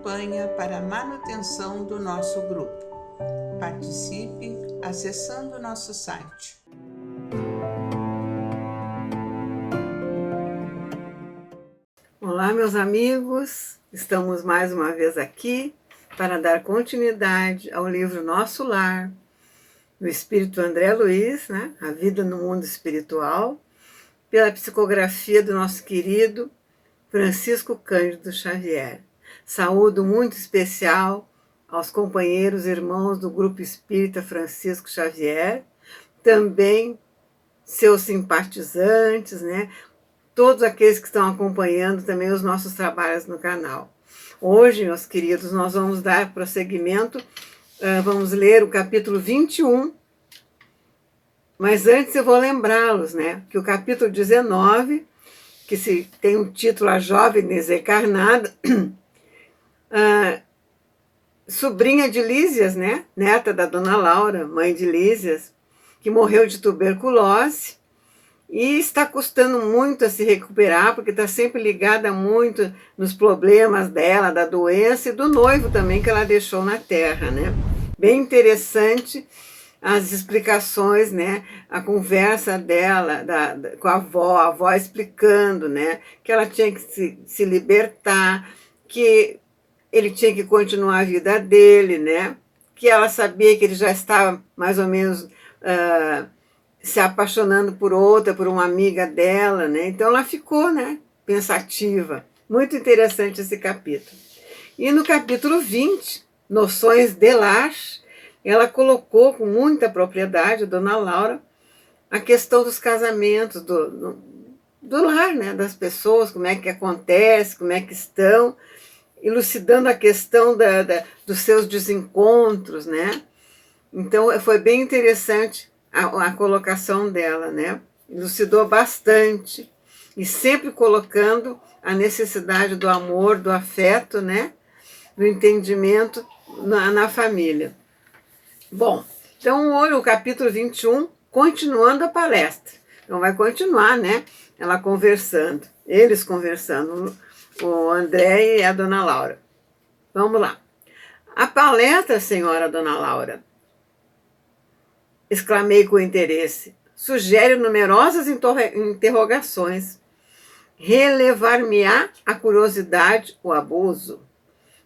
campanha para a manutenção do nosso grupo. Participe acessando nosso site. Olá, meus amigos, estamos mais uma vez aqui para dar continuidade ao livro Nosso Lar, do Espírito André Luiz, né? A Vida no Mundo Espiritual, pela psicografia do nosso querido Francisco Cândido Xavier. Saúdo muito especial aos companheiros e irmãos do Grupo Espírita Francisco Xavier, também seus simpatizantes, né? Todos aqueles que estão acompanhando também os nossos trabalhos no canal. Hoje, meus queridos, nós vamos dar prosseguimento, vamos ler o capítulo 21, mas antes eu vou lembrá-los, né, que o capítulo 19, que tem o título A Jovem Desencarnada, sobrinha de Lísias, né, neta da Dona Laura, mãe de Lísias, que morreu de tuberculose, e está custando muito a se recuperar, porque está sempre ligada muito nos problemas dela, da doença e do noivo também que ela deixou na Terra, né? Bem interessante as explicações, né? A conversa dela com a avó explicando, né? Que ela tinha que se libertar, que ele tinha que continuar a vida dele, né? Que ela sabia que ele já estava mais ou menos se apaixonando por outra, por uma amiga dela, né? Então ela ficou, né, pensativa. Muito interessante esse capítulo. E no capítulo 20, Noções de Lar, ela colocou com muita propriedade, a Dona Laura, a questão dos casamentos, do lar, né, das pessoas, como é que acontece, como é que estão, elucidando a questão dos seus desencontros, né? Então foi bem interessante a colocação dela, né? Elucidou bastante e sempre colocando a necessidade do amor, do afeto, né? Do entendimento na família. Bom, então hoje o capítulo 21, continuando a palestra. Então vai continuar, né? Ela conversando, eles conversando, o André e a Dona Laura. Vamos lá. A palestra, senhora Dona Laura, exclamei com interesse. Sugere numerosas interrogações. Relevar-me-á a curiosidade, o abuso?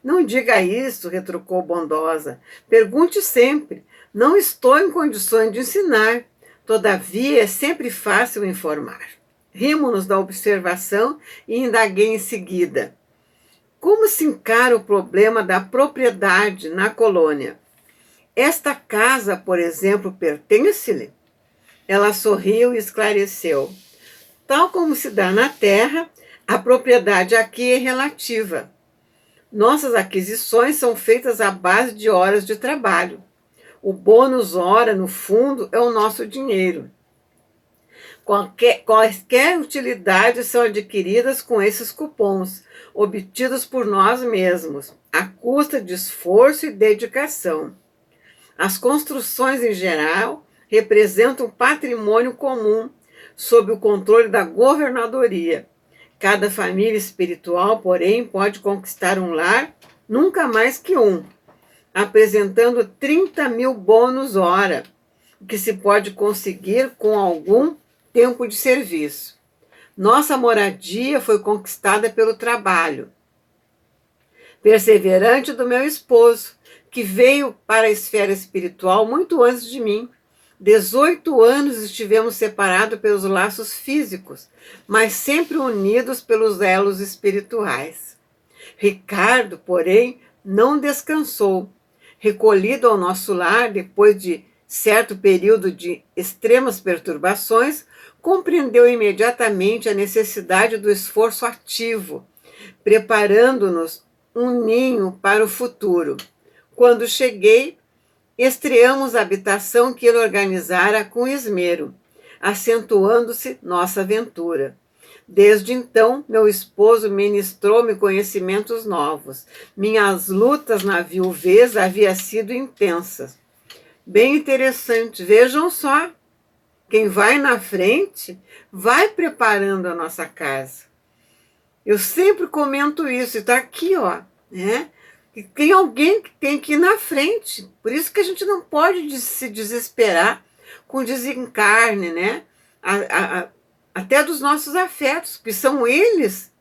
Não diga isso, retrucou bondosa. Pergunte sempre. Não estou em condições de ensinar. Todavia, é sempre fácil informar. Rimo-nos da observação e indaguei em seguida. Como se encara o problema da propriedade na colônia? Esta casa, por exemplo, pertence-lhe? Ela sorriu e esclareceu. Tal como se dá na terra, a propriedade aqui é relativa. Nossas aquisições são feitas à base de horas de trabalho. O bônus hora, no fundo, é o nosso dinheiro. Quaisquer utilidades são adquiridas com esses cupons, obtidos por nós mesmos, à custa de esforço e dedicação. As construções, em geral, representam patrimônio comum, sob o controle da governadoria. Cada família espiritual, porém, pode conquistar um lar, nunca mais que um, apresentando 30.000 bônus hora, que se pode conseguir com algum tempo de serviço. Nossa moradia foi conquistada pelo trabalho perseverante do meu esposo, que veio para a esfera espiritual muito antes de mim. 18 anos estivemos separados pelos laços físicos, mas sempre unidos pelos elos espirituais. Ricardo, porém, não descansou. Recolhido ao nosso lar, depois de certo período de extremas perturbações, compreendeu imediatamente a necessidade do esforço ativo, preparando-nos um ninho para o futuro. Quando cheguei, estreamos a habitação que ele organizara com esmero, acentuando-se nossa aventura. Desde então, meu esposo ministrou-me conhecimentos novos. Minhas lutas na viuvez haviam sido intensas. Bem interessante, vejam só. Quem vai na frente vai preparando a nossa casa. Eu sempre comento isso, está aqui, ó. né? E tem alguém que tem que ir na frente. Por isso que a gente não pode se desesperar com desencarne, né? Até dos nossos afetos, que são eles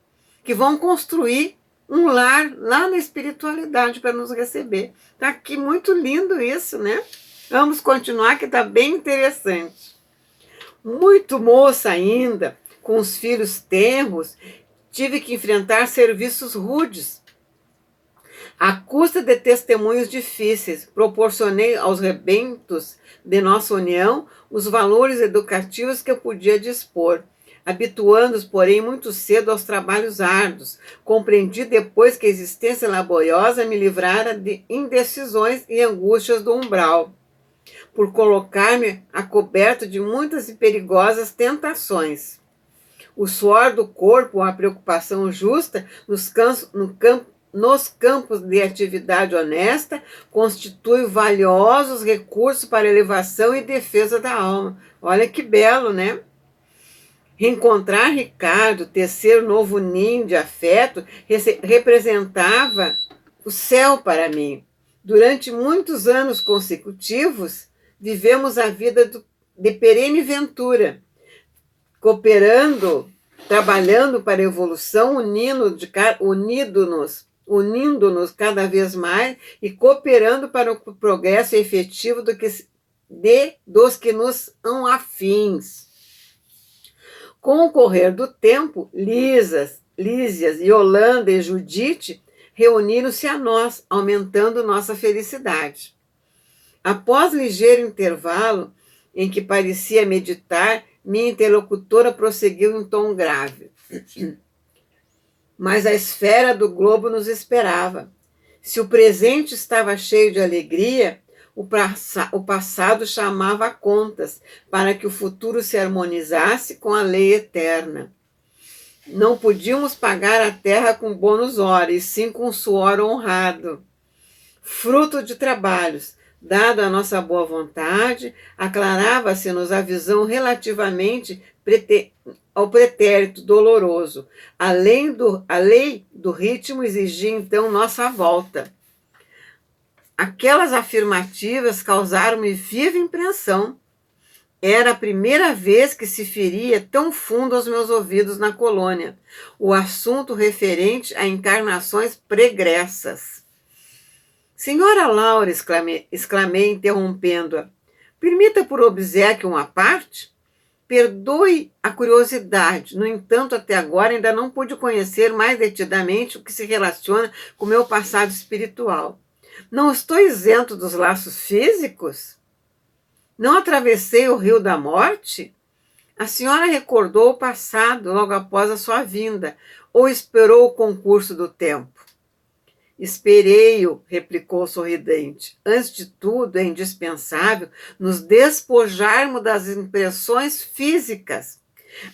que vão construir um lar lá na espiritualidade para nos receber. Tá aqui muito lindo isso, né? Vamos continuar que tá bem interessante. Muito moça ainda, com os filhos tenros, tive que enfrentar serviços rudes. À custa de testemunhos difíceis, proporcionei aos rebentos de nossa união os valores educativos que eu podia dispor, habituando-os, porém, muito cedo aos trabalhos árduos. Compreendi depois que a existência laboriosa me livrara de indecisões e angústias do umbral, por colocar-me a coberto de muitas e perigosas tentações. O suor do corpo, a preocupação justa nos campos de atividade honesta, constitui valiosos recursos para elevação e defesa da alma. Olha que belo, né? Reencontrar Ricardo, tecer novo ninho de afeto, representava o céu para mim. Durante muitos anos consecutivos, vivemos a vida de perene ventura, cooperando, trabalhando para a evolução, unindo-nos cada vez mais e cooperando para o progresso efetivo dos que nos são afins. Com o correr do tempo, Lísias, Yolanda e Judite reuniram-se a nós, aumentando nossa felicidade. Após ligeiro intervalo, em que parecia meditar, minha interlocutora prosseguiu em tom grave. Mas a esfera do globo nos esperava. Se o presente estava cheio de alegria, o passado chamava a contas para que o futuro se harmonizasse com a lei eterna. Não podíamos pagar a terra com bônus hora, e sim com suor honrado. Fruto de trabalhos, dado a nossa boa vontade, aclarava-se-nos a visão relativamente ao pretérito doloroso. A lei do ritmo exigia então nossa volta. Aquelas afirmativas causaram-me viva impressão. Era a primeira vez que se feria tão fundo aos meus ouvidos na colônia o assunto referente a encarnações pregressas. Senhora Laura, exclamei interrompendo-a, permita por obséquio uma parte? Perdoe a curiosidade, no entanto, até agora ainda não pude conhecer mais detidamente o que se relaciona com o meu passado espiritual. Não estou isento dos laços físicos? Não atravessei o rio da morte? A senhora recordou o passado logo após a sua vinda, ou esperou o concurso do tempo? Esperei-o, replicou sorridente. Antes de tudo, é indispensável nos despojarmos das impressões físicas.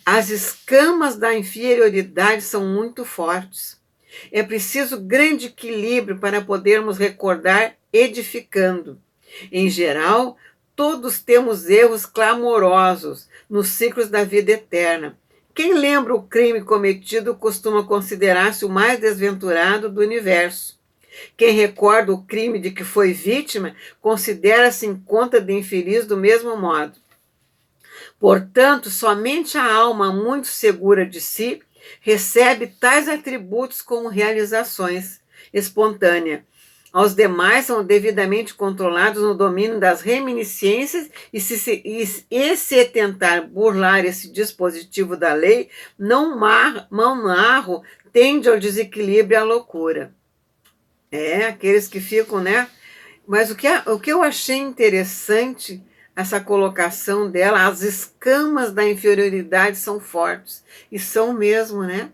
As escamas da inferioridade são muito fortes. É preciso grande equilíbrio para podermos recordar edificando. Em geral, todos temos erros clamorosos nos ciclos da vida eterna. Quem lembra o crime cometido costuma considerar-se o mais desventurado do universo. Quem recorda o crime de que foi vítima considera-se em conta de infeliz do mesmo modo. Portanto, somente a alma muito segura de si recebe tais atributos como realizações espontâneas. Aos demais são devidamente controlados no domínio das reminiscências e se tentar burlar esse dispositivo da lei, não marro tende ao desequilíbrio e à loucura. Aqueles que ficam, né? Mas o que eu achei interessante, essa colocação dela, as escamas da inferioridade são fortes. E são mesmo, né?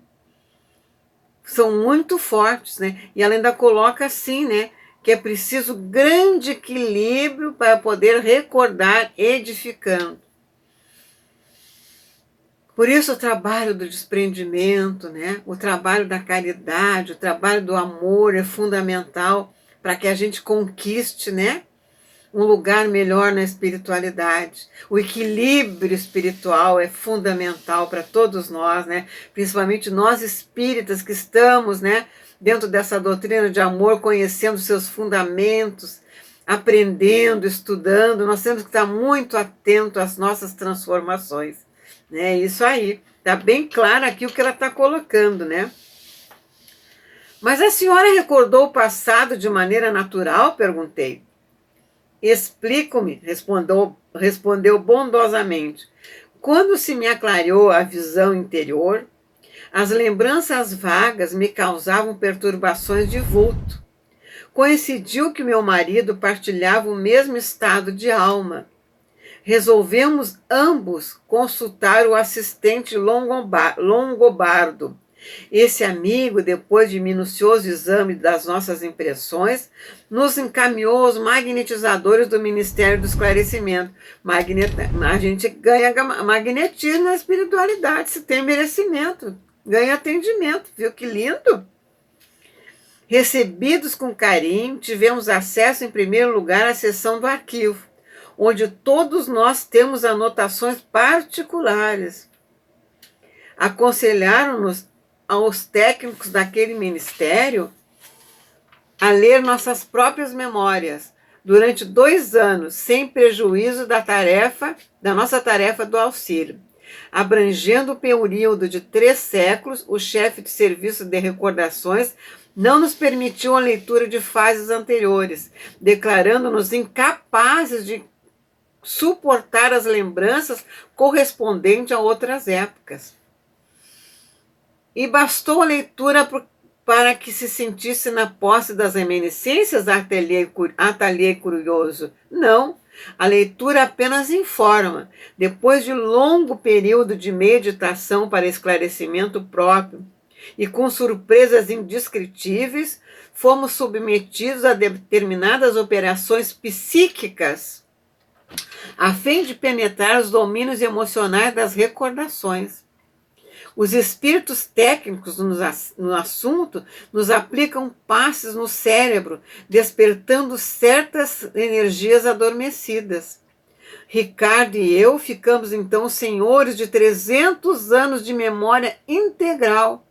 São muito fortes, né? E ela ainda coloca assim, né? Que é preciso grande equilíbrio para poder recordar edificando. Por isso o trabalho do desprendimento, né? O trabalho da caridade, o trabalho do amor é fundamental para que a gente conquiste, né? Um lugar melhor na espiritualidade. O equilíbrio espiritual é fundamental para todos nós, né? Principalmente nós espíritas que estamos, né? dentro dessa doutrina de amor, conhecendo seus fundamentos, aprendendo, estudando. Nós temos que estar muito atento às nossas transformações, né? Isso aí, está bem claro aqui o que ela está colocando, né? Mas a senhora recordou o passado de maneira natural? Perguntei. Explico-me, respondeu bondosamente. Quando se me aclarou a visão interior, as lembranças vagas me causavam perturbações de vulto. Coincidiu que meu marido partilhava o mesmo estado de alma. Resolvemos ambos consultar o assistente Longobardo. Esse amigo, depois de minucioso exame das nossas impressões, nos encaminhou aos magnetizadores do Ministério do Esclarecimento. A gente ganha magnetismo na espiritualidade, se tem merecimento, ganha atendimento, viu que lindo? Recebidos com carinho, tivemos acesso em primeiro lugar à seção do arquivo, onde todos nós temos anotações particulares. Aconselharam-nos aos técnicos daquele ministério a ler nossas próprias memórias durante 2 anos, sem prejuízo da nossa tarefa do auxílio. Abrangendo o período de 3 séculos, o chefe de serviço de recordações não nos permitiu a leitura de fases anteriores, declarando-nos incapazes de suportar as lembranças correspondentes a outras épocas. E bastou a leitura para que se sentisse na posse das reminiscências, Ateliê curioso? Não, a leitura apenas informa. Depois de longo período de meditação para esclarecimento próprio e com surpresas indescritíveis, fomos submetidos a determinadas operações psíquicas a fim de penetrar os domínios emocionais das recordações. Os espíritos técnicos no assunto nos aplicam passes no cérebro, despertando certas energias adormecidas. Ricardo e eu ficamos então senhores de 300 anos de memória integral.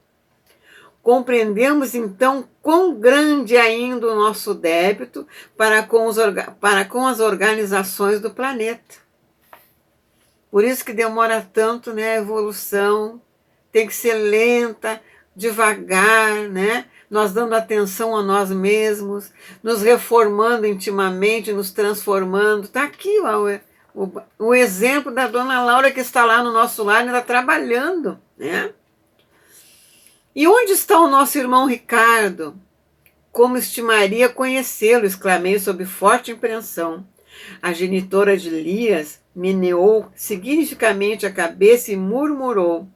Compreendemos então quão grande é ainda o nosso débito para com as organizações do planeta. Por isso que demora tanto, né, a evolução. Tem que ser lenta, devagar, né? Nós dando atenção a nós mesmos, nos reformando intimamente, nos transformando. Está aqui o exemplo da dona Laura, que está lá no nosso lar, ainda trabalhando, né? E onde está o nosso irmão Ricardo? Como estimaria conhecê-lo, exclamei sob forte impressão. A genitora de Elias meneou significativamente a cabeça e murmurou: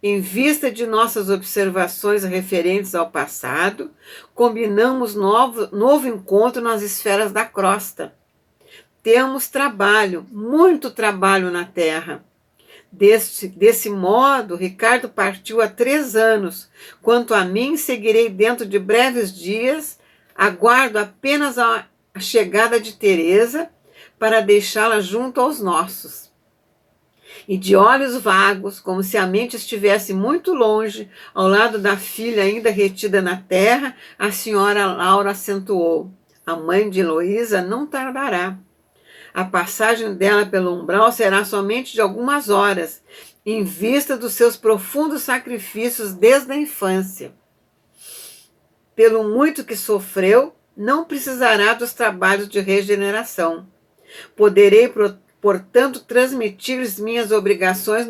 em vista de nossas observações referentes ao passado, combinamos novo encontro nas esferas da crosta. Temos trabalho, muito trabalho na Terra. Desse modo, Ricardo partiu há 3 anos. Quanto a mim, seguirei dentro de breves dias. Aguardo apenas a chegada de Teresa para deixá-la junto aos nossos. E de olhos vagos, como se a mente estivesse muito longe, ao lado da filha ainda retida na terra, a senhora Laura acentuou: a mãe de Heloísa não tardará. A passagem dela pelo umbral será somente de algumas horas, em vista dos seus profundos sacrifícios desde a infância. Pelo muito que sofreu, não precisará dos trabalhos de regeneração. Poderei, portanto, transmitir-lhes minhas obrigações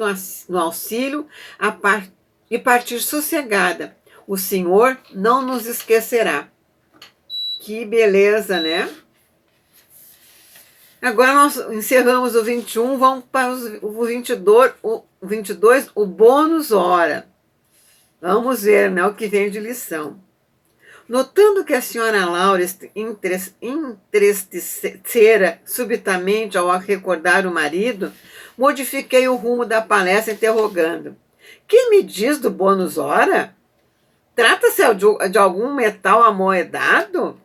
no auxílio e partir sossegada. O Senhor não nos esquecerá. Que beleza, né? Agora nós encerramos o 21, vamos para o 22, o bônus hora. Vamos ver, né, o que vem de lição. Notando que a senhora Laura entristecera subitamente ao recordar o marido, modifiquei o rumo da palestra interrogando: que me diz do bônus hora? Trata-se de algum metal amoedado?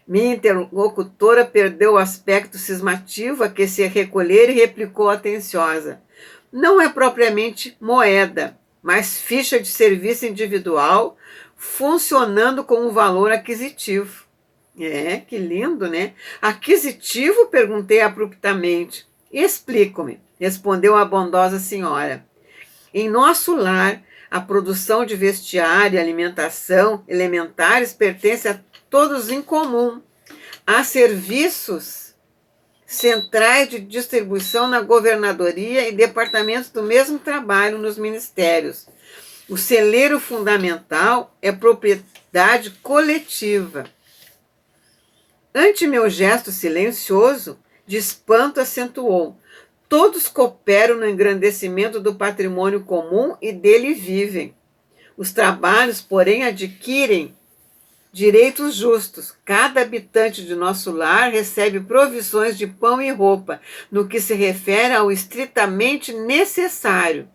Minha interlocutora perdeu o aspecto cismativo a que se recolher e replicou atenciosa: não é propriamente moeda, mas ficha de serviço individual, funcionando como valor aquisitivo. Que lindo, né? Aquisitivo? Perguntei abruptamente. Explico-me, respondeu a bondosa senhora. Em nosso lar, a produção de vestiário e alimentação elementares pertence a todos em comum. Há serviços centrais de distribuição na governadoria e departamentos do mesmo trabalho nos ministérios. O celeiro fundamental é propriedade coletiva. Ante meu gesto silencioso, de espanto acentuou: todos cooperam no engrandecimento do patrimônio comum e dele vivem. Os trabalhos, porém, adquirem direitos justos. Cada habitante de nosso lar recebe provisões de pão e roupa, no que se refere ao estritamente necessário.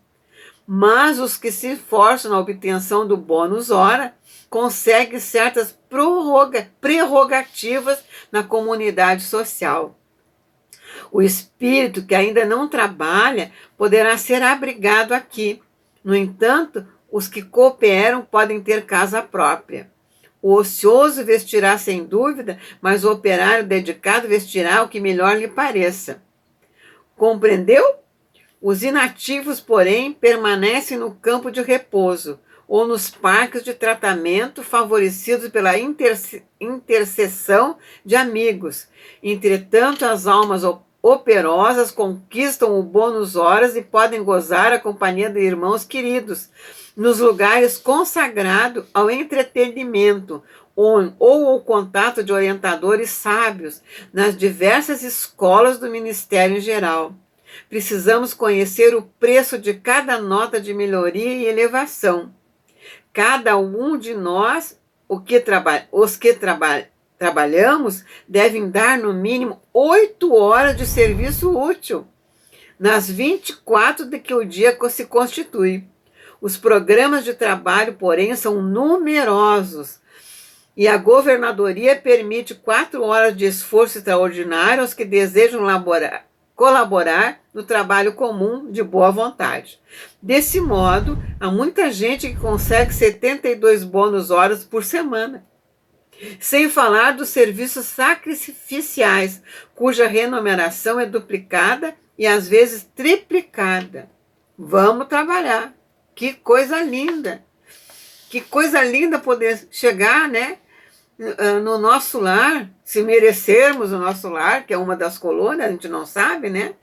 Mas os que se esforçam na obtenção do bônus hora conseguem certas prerrogativas na comunidade social. O espírito que ainda não trabalha poderá ser abrigado aqui. No entanto, os que cooperam podem ter casa própria. O ocioso vestirá sem dúvida, mas o operário dedicado vestirá o que melhor lhe pareça. Compreendeu? Os inativos, porém, permanecem no campo de repouso ou nos parques de tratamento favorecidos pela intercessão de amigos. Entretanto, as almas operosas conquistam o bônus horas e podem gozar a companhia de irmãos queridos nos lugares consagrados ao entretenimento ou ao contato de orientadores sábios nas diversas escolas do Ministério em geral. Precisamos conhecer o preço de cada nota de melhoria e elevação. Cada um de nós, os que trabalhamos, devem dar no mínimo 8 horas de serviço útil, nas 24 de que o dia se constitui. Os programas de trabalho, porém, são numerosos, e a governadoria permite 4 horas de esforço extraordinário aos que desejam colaborar no trabalho comum de boa vontade. Desse modo, há muita gente que consegue 72 bônus horas por semana. Sem falar dos serviços sacrificiais, cuja remuneração é duplicada e às vezes triplicada. Vamos trabalhar. Que coisa linda! Que coisa linda poder chegar, né, no nosso lar, se merecermos o nosso lar, que é uma das colônias, a gente não sabe, né?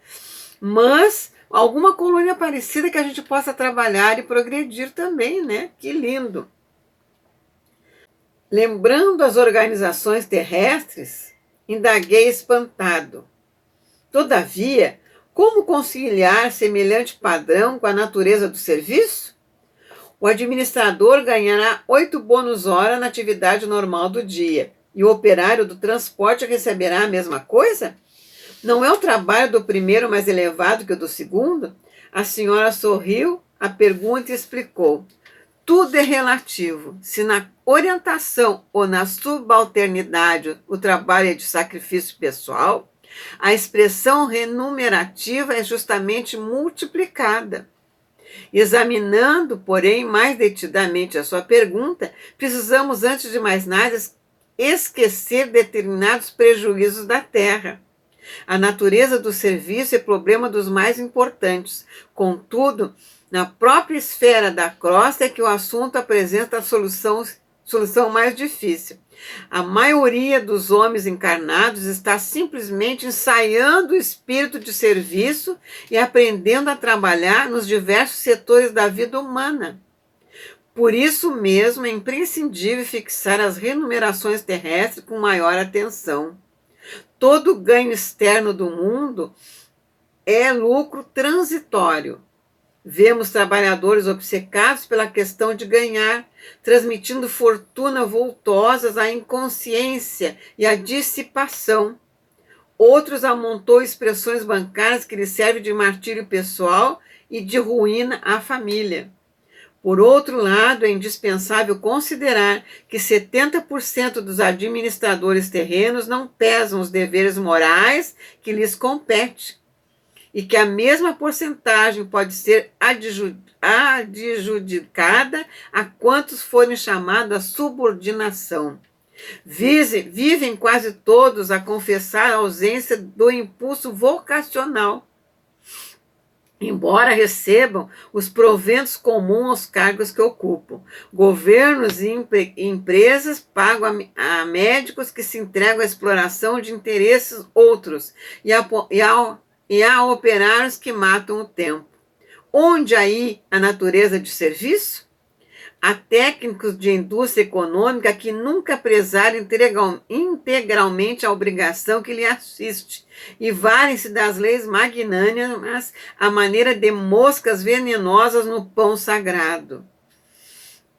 Mas alguma colônia parecida que a gente possa trabalhar e progredir também, né? Que lindo! Lembrando as organizações terrestres, indaguei espantado. Todavia, como conciliar semelhante padrão com a natureza do serviço? O administrador ganhará 8 bônus hora na atividade normal do dia, e o operário do transporte receberá a mesma coisa? Não é o trabalho do primeiro mais elevado que o do segundo? A senhora sorriu à pergunta e explicou. Tudo é relativo. Se na orientação ou na subalternidade o trabalho é de sacrifício pessoal, a expressão remunerativa é justamente multiplicada. Examinando, porém, mais detidamente a sua pergunta, precisamos, antes de mais nada, esquecer determinados prejuízos da terra. A natureza do serviço é problema dos mais importantes. Contudo, na própria esfera da crosta é que o assunto apresenta a solução mais difícil. A maioria dos homens encarnados está simplesmente ensaiando o espírito de serviço e aprendendo a trabalhar nos diversos setores da vida humana. Por isso mesmo é imprescindível fixar as remunerações terrestres com maior atenção. Todo ganho externo do mundo é lucro transitório. Vemos trabalhadores obcecados pela questão de ganhar, transmitindo fortuna vultosas à inconsciência e à dissipação. Outros amontou expressões bancárias que lhes servem de martírio pessoal e de ruína à família. Por outro lado, é indispensável considerar que 70% dos administradores terrenos não pesam os deveres morais que lhes competem e que a mesma porcentagem pode ser adjudicada a quantos forem chamados à subordinação. Vivem quase todos a confessar a ausência do impulso vocacional, embora recebam os proventos comuns aos cargos que ocupam. Governos e empresas pagam a médicos que se entregam à exploração de interesses outros e a operários que matam o tempo. Onde aí a natureza de serviço? Há técnicos de indústria econômica que nunca prezaram integralmente a obrigação que lhe assiste e valem-se das leis magnânimas à maneira de moscas venenosas no pão sagrado,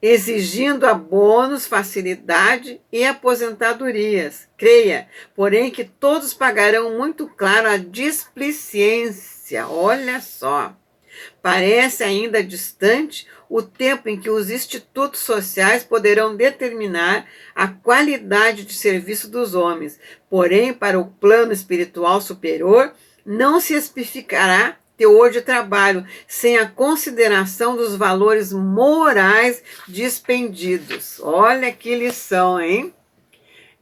exigindo abonos, facilidade e aposentadorias. Creia, porém, que todos pagarão muito claro a displicência. Olha só. Parece ainda distante o tempo em que os institutos sociais poderão determinar a qualidade de serviço dos homens. Porém, para o plano espiritual superior, não se especificará teor de trabalho sem a consideração dos valores morais dispendidos. Olha que lição, hein?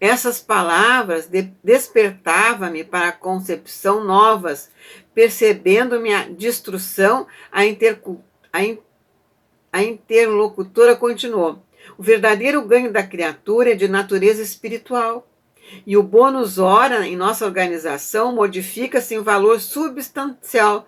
Essas palavras despertavam-me para concepção novas, percebendo minha destruição, a interlocutora continuou. O verdadeiro ganho da criatura é de natureza espiritual. E o bônus hora em nossa organização modifica-se em valor substancial,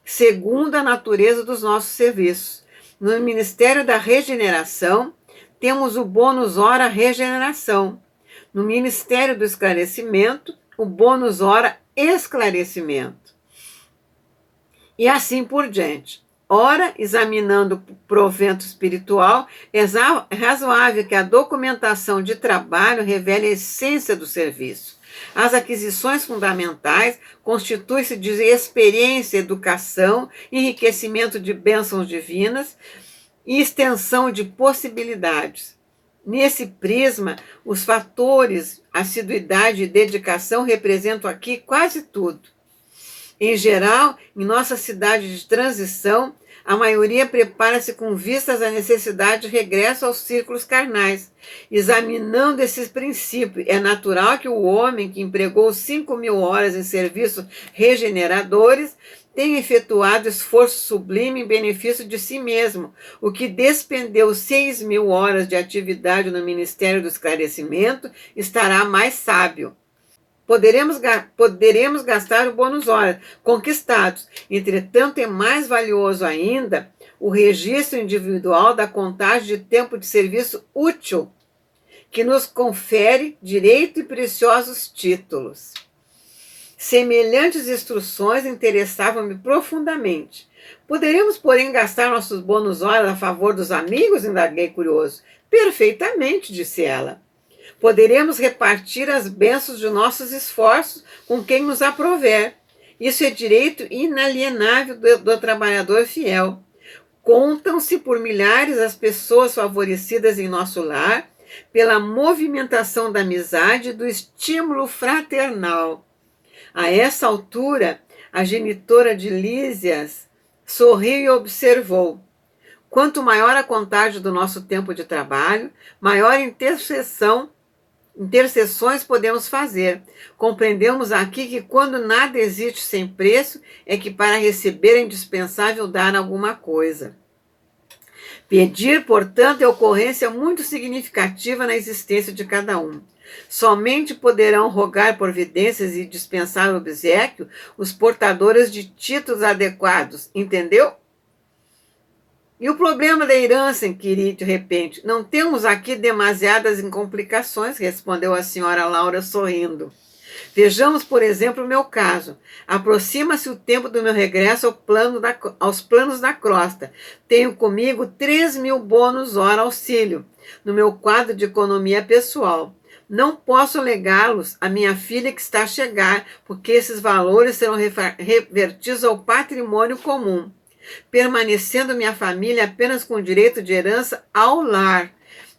segundo a natureza dos nossos serviços. No Ministério da Regeneração, temos o bônus hora regeneração. No Ministério do Esclarecimento, o bônus hora esclarecimento. E assim por diante. Ora, examinando o provento espiritual, é razoável que a documentação de trabalho revele a essência do serviço. As aquisições fundamentais constituem-se de experiência, educação, enriquecimento de bênçãos divinas e extensão de possibilidades. Nesse prisma, os fatores assiduidade e dedicação representam aqui quase tudo. Em geral, em nossa cidade de transição, a maioria prepara-se com vistas à necessidade de regresso aos círculos carnais. Examinando esses princípios, é natural que o homem que empregou 5.000 horas em serviços regeneradores tenha efetuado esforço sublime em benefício de si mesmo, o que despendeu 6.000 horas de atividade no Ministério do Esclarecimento estará mais sábio. Poderemos gastar o bônus horas conquistados. Entretanto, é mais valioso ainda o registro individual da contagem de tempo de serviço útil, que nos confere direito e preciosos títulos. Semelhantes instruções interessavam-me profundamente. Poderíamos, porém, gastar nossos bônus horas a favor dos amigos? Indaguei curioso. Perfeitamente, disse ela. Poderemos repartir as bênçãos de nossos esforços com quem nos aprouver. Isso é direito inalienável do trabalhador fiel. Contam-se por milhares as pessoas favorecidas em nosso lar pela movimentação da amizade e do estímulo fraternal. A essa altura, a genitora de Lísias sorriu e observou. Quanto maior a contagem do nosso tempo de trabalho, maior intercessões podemos fazer. Compreendemos aqui que quando nada existe sem preço, é que para receber é indispensável dar alguma coisa. Pedir, portanto, é ocorrência muito significativa na existência de cada um. Somente poderão rogar providências e dispensar obséquio os portadores de títulos adequados, entendeu? E o problema da herança, inquiri de repente. Não temos aqui demasiadas complicações, respondeu a senhora Laura sorrindo. Vejamos, por exemplo, o meu caso. Aproxima-se o tempo do meu regresso aos planos da crosta. Tenho comigo 3.000 bônus hora auxílio no meu quadro de economia pessoal. Não posso legá-los à minha filha que está a chegar, porque esses valores serão revertidos ao patrimônio comum, permanecendo minha família apenas com direito de herança ao lar.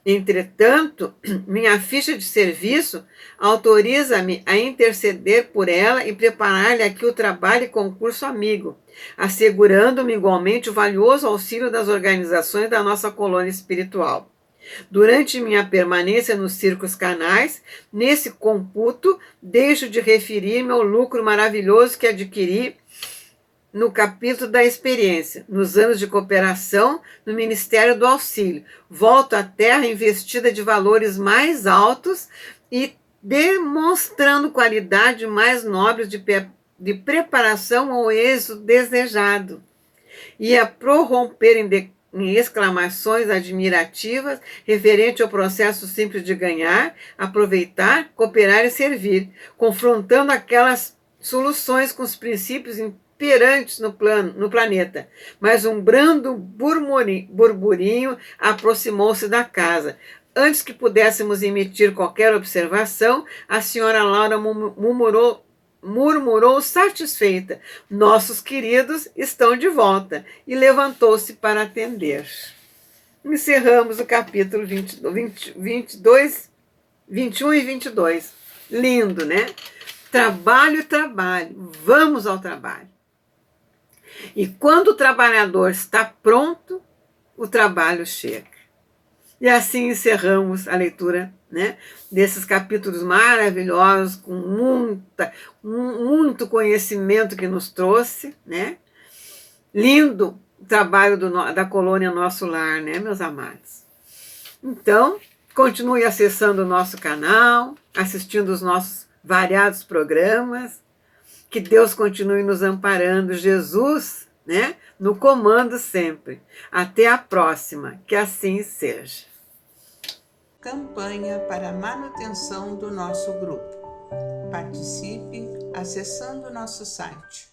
Entretanto, minha ficha de serviço autoriza-me a interceder por ela e preparar-lhe aqui o trabalho e concurso amigo, assegurando-me igualmente o valioso auxílio das organizações da nossa colônia espiritual. Durante minha permanência nos circos canais, nesse computo, deixo de referir-me ao lucro maravilhoso que adquiri no capítulo da experiência, nos anos de cooperação no Ministério do Auxílio. Volto à Terra investida de valores mais altos e demonstrando qualidade mais nobres de preparação ao êxito desejado. E a prorromper em exclamações admirativas referente ao processo simples de ganhar, aproveitar, cooperar e servir, confrontando aquelas soluções com os princípios imperantes no planeta. Mas um brando burburinho aproximou-se da casa. Antes que pudéssemos emitir qualquer observação, a senhora Laura murmurou satisfeita: nossos queridos estão de volta, e levantou-se para atender. Encerramos o capítulo 22, 21 e 22. Lindo, né? Trabalho, trabalho, vamos ao trabalho. E quando o trabalhador está pronto, o trabalho chega. E assim encerramos a leitura, né, desses capítulos maravilhosos, com muito conhecimento que nos trouxe, né? Lindo o trabalho da colônia Nosso Lar, né, meus amados? Então, continue acessando o nosso canal, assistindo os nossos variados programas. Que Deus continue nos amparando, Jesus, né, no comando sempre. Até a próxima, que assim seja. Campanha para a manutenção do nosso grupo. Participe acessando nosso site